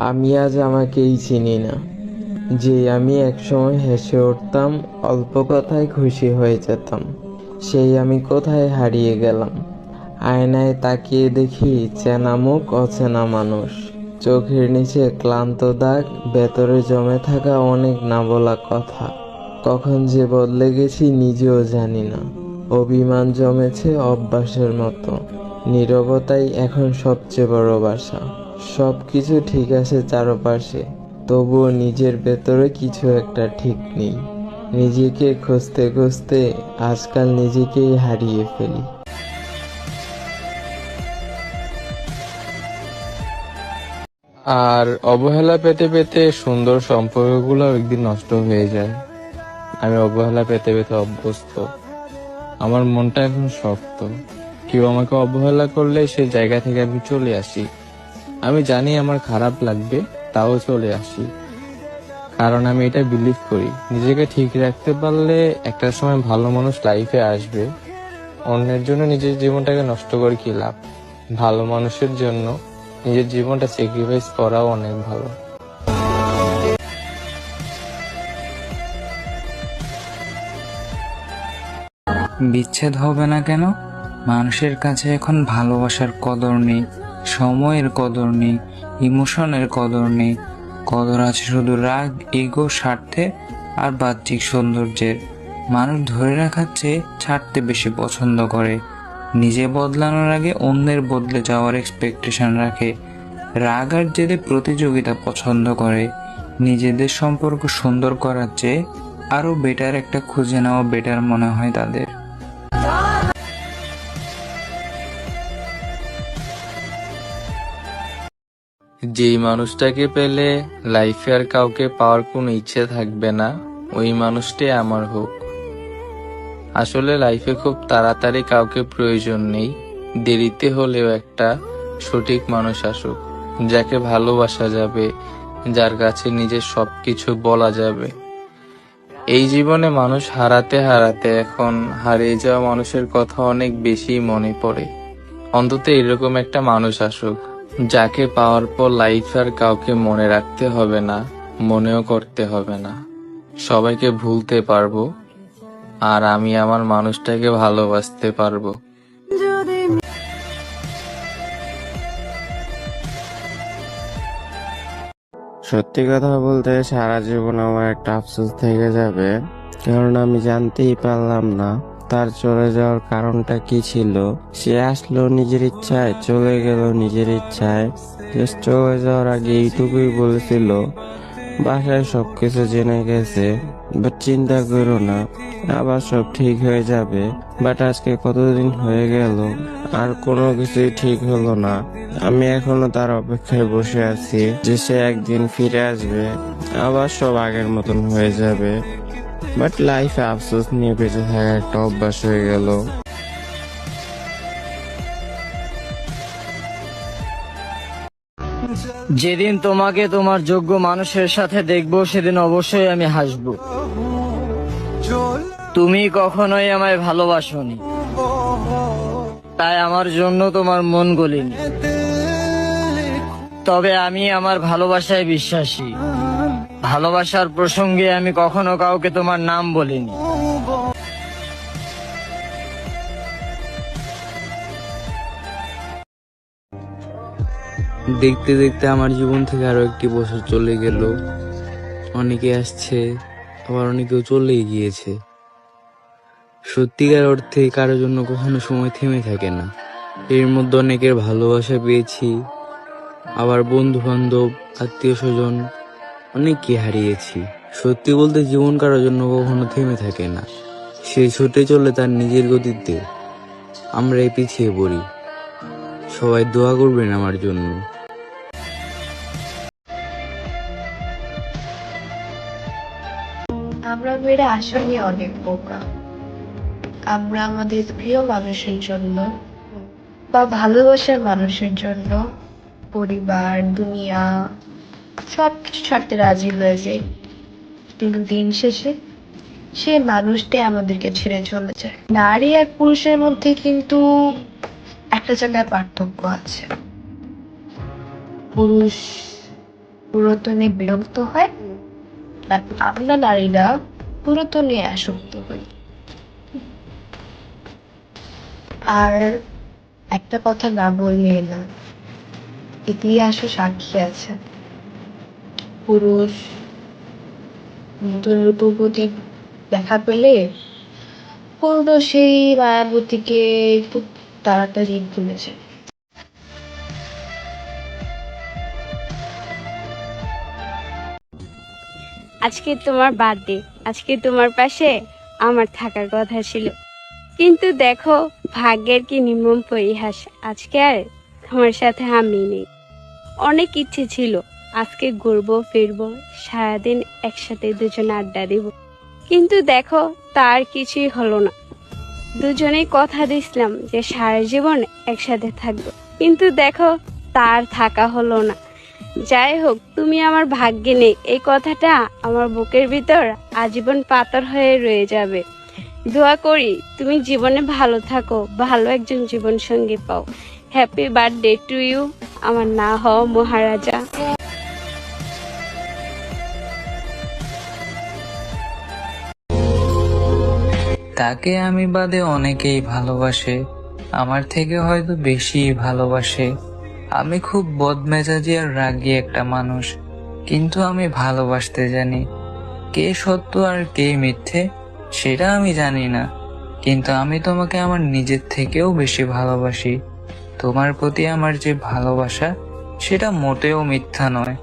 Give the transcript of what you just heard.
আমি আজ আমাকেই চিনি না, যে আমি একসময় হেসে উঠতাম, অল্প কথায় খুশি হয়ে যেতাম। সেই আমি কোথায় হারিয়ে গেলাম? আয়নায় তাকিয়ে দেখি চেনা মুখ, অচেনা মানুষ। চোখের নিচে ক্লান্ত দাগ, ভেতরে জমে থাকা অনেক না বলা কথা। কখন যে বদলে গেছি নিজেও জানি না। অভিমান জমেছে অভ্যাসের মতো। নীরবতাই এখন সবচেয়ে বড় বাসা। সবকিছু ঠিক আছে চারপাশে, তবুও নিজের ভেতরে কিছু একটা ঠিক নেই। নিজেকে খুঁজতে খুঁজতে আজকাল নিজেকেই হারিয়ে ফেলি। আর অবহেলা পেতে পেতে সুন্দর সম্পর্কগুলো একদিন নষ্ট হয়ে যায়। আমি অবহেলা পেতে পেতে অভ্যস্ত। আমার মনটা এখন শক্ত। কেউ আমাকে অবহেলা করলে সেই জায়গা থেকে আমি চলে আসি। আমি জানি আমার খারাপ লাগবে, তাও চলে আসি। কারণ আমি এটা বিলিভ করি, নিজেকে ঠিক রাখতে পারলে একটা সময় ভালো মানুষ লাইফে আসবে। অন্যের জন্য নিজের জীবনটাকে নষ্ট করে কি লাভ? ভালো মানুষের জন্য নিজের জীবনটা স্যাক্রিফাইস করাও অনেক ভালো। বিচ্ছেদ হবে না কেন? মানুষের কাছে এখন ভালোবাসার কদর নেই, সময়ের কদর নেই, ইমোশনের কদর নেই। কদর আছে শুধু রাগ, ইগো, স্বার্থে আর বাহ্যিক সৌন্দর্যের। মানুষ ধরে রাখার চেয়ে ছাড়তে বেশি পছন্দ করে। নিজে বদলানোর আগে অন্যের বদলে যাওয়ার এক্সপেকটেশন রাখে। রাগ আর জেদে প্রতিযোগিতা পছন্দ করে। নিজেদের সম্পর্ক সুন্দর করার চেয়ে আরো বেটার একটা খুঁজে নেওয়া বেটার মনে হয় তাদের। যেই মানুষটাকে পেলে লাইফে আর কাউকে পাওয়ার কোনো ইচ্ছে থাকবে না, ওই মানুষটাই আমার হোক। আসলে লাইফে খুব তাড়াতাড়ি কাউকে প্রয়োজন নেই, দেরিতে হলেও একটা সঠিক মানুষ আসুক, যাকে ভালোবাসা যাবে, যার কাছে নিজের সবকিছু বলা যাবে। এই জীবনে মানুষ হারাতে হারাতে এখন হারিয়ে যাওয়া মানুষের কথা অনেক বেশি মনে পড়ে। অন্তত এরকম একটা মানুষ আসুক, যাকে পাওয়ার পর লাইফ আর কাউকে মনে রাখতে হবে না, মনেও করতে হবে না। সবাইকে ভুলতে পারবো, আর আমি আমার মানুষটাকে ভালোবাসতে পারবো। সত্যি কথা বলতে সারা জীবন আমার একটা আফসোস থেকে যাবে, কারণ আমি জানতেই পারলাম না তার চলে যাওয়ার কারণটা কি ছিল। সে আসলো নিজের ইচ্ছায়, চলে গেল নিজের ইচ্ছায়। জাস্ট চলে যাওয়ার আগে এইটুকুই বলেছিল, বাসায় সবকিছু জেনে গেছে, বাট চিন্তা করো না, আবার সব ঠিক হয়ে যাবে। বাট আজকে কতদিন হয়ে গেল, আর কোনো কিছুই ঠিক হলো না। আমি এখনো তার অপেক্ষায় বসে আছি যে সে একদিন ফিরে আসবে, আবার সব আগের মতন হয়ে যাবে। বাট লাইফে আফসোস নিয়ে বেঁচে থাকা একটা অভ্যাস হয়ে গেল। যেদিন তোমাকে তোমার যোগ্য মানুষের সাথে দেখবো, সেদিন অবশ্যই আমি হাসবো। তুমি কখনোই আমায় ভালোবাসোনি, তাই আমার জন্য তোমার মন গলেনি। তবে আমি আমার ভালোবাসায় বিশ্বাসী। ভালোবাসার প্রসঙ্গে আমি কখনো কাউকে তোমার নাম বলিনি। দেখতে দেখতে আমার জীবন থেকে আরো একটি বছর চলে গেল। অনেকে আসছে, আবার অনেকেও চলেই গিয়েছে। সত্যিকার অর্থে কারোর জন্য কখনো সময় থেমে থাকে না। এর মধ্যে অনেকের ভালোবাসা পেয়েছি, আবার বন্ধু বান্ধব, আত্মীয় স্বজন অনেককে হারিয়েছি। সত্যি বলতে জীবন কারোর জন্য কখনো থেমে থাকে না, সে ছুটে চলে তার নিজের গতিতে। আমরা পিছিয়ে পড়ি। সবাই দোয়া করবেন আমার জন্য। আমরা মেয়েরা আসলে অনেক বোকা। আমরা আমাদের প্রিয় মানুষের জন্য বা ভালোবাসার মানুষের জন্য পরিবার, দুনিয়া সব কিছু ছাড়তে রাজি হয়ে যাই, কিন্তু দিন শেষে সে মানুষটাই আমাদেরকে ছেড়ে চলে যায়। নারী আর পুরুষের মধ্যে কিন্তু একটা জায়গায় পার্থক্য আছে। পুরুষ পুরাতনে বিরক্ত হয়, আর আমরা নারীরা পুরাতনে আসক্ত হই। আর একটা কথা না বললে না, ইতিহাসও সাক্ষী আছে। পুরুষ নতুন রূপবতী দেখা পেলে পূর্ণ সেই মায়াবতীকে খুব তাড়াতাড়ি ভুলে যায়। আজকে তোমার বার্থডে, আজকে তোমার পাশে আমার থাকার কথা ছিল, কিন্তু দেখো ভাগ্যের কি নির্মম পরিহাস, আজকে আর তোমার সাথে আমি নেই। অনেক ইচ্ছে ছিল আজকে ঘুরবো ফিরবো, সারাদিন একসাথে দুজনে আড্ডা দিব, কিন্তু দেখো তার কিছুই হলো না। দুজনেই কথা দিছিলাম যে সারা জীবন একসাথে থাকবো, কিন্তু দেখো তার থাকা হলো না। যাই হোক, তুমি আমার ভাগ্যে নেই, এই কথাটা আমার বুকের ভিতর আজীবন পাথর হয়ে রয়ে যাবে। দোয়া করি তুমি জীবনে ভালো থাকো, ভালো একজন জীবন সঙ্গী পাও। হ্যাপি বার্থডে টু ইউ, আমার না হও মহারাজা। তাকে আমি বাদে অনেকেই ভালোবাসে, আমার থেকে হয়তো বেশি ভালোবাসে। আমি খুব বদমেজাজি আর রাগী একটা মানুষ, কিন্তু আমি ভালোবাসতে জানি। কে সত্য আর কে মিথ্যে সেটা আমি জানি না, কিন্তু আমি তোমাকে আমার নিজের থেকেও বেশি ভালোবাসি। তোমার প্রতি আমার যে ভালোবাসা সেটা মোটেও মিথ্যা নয়।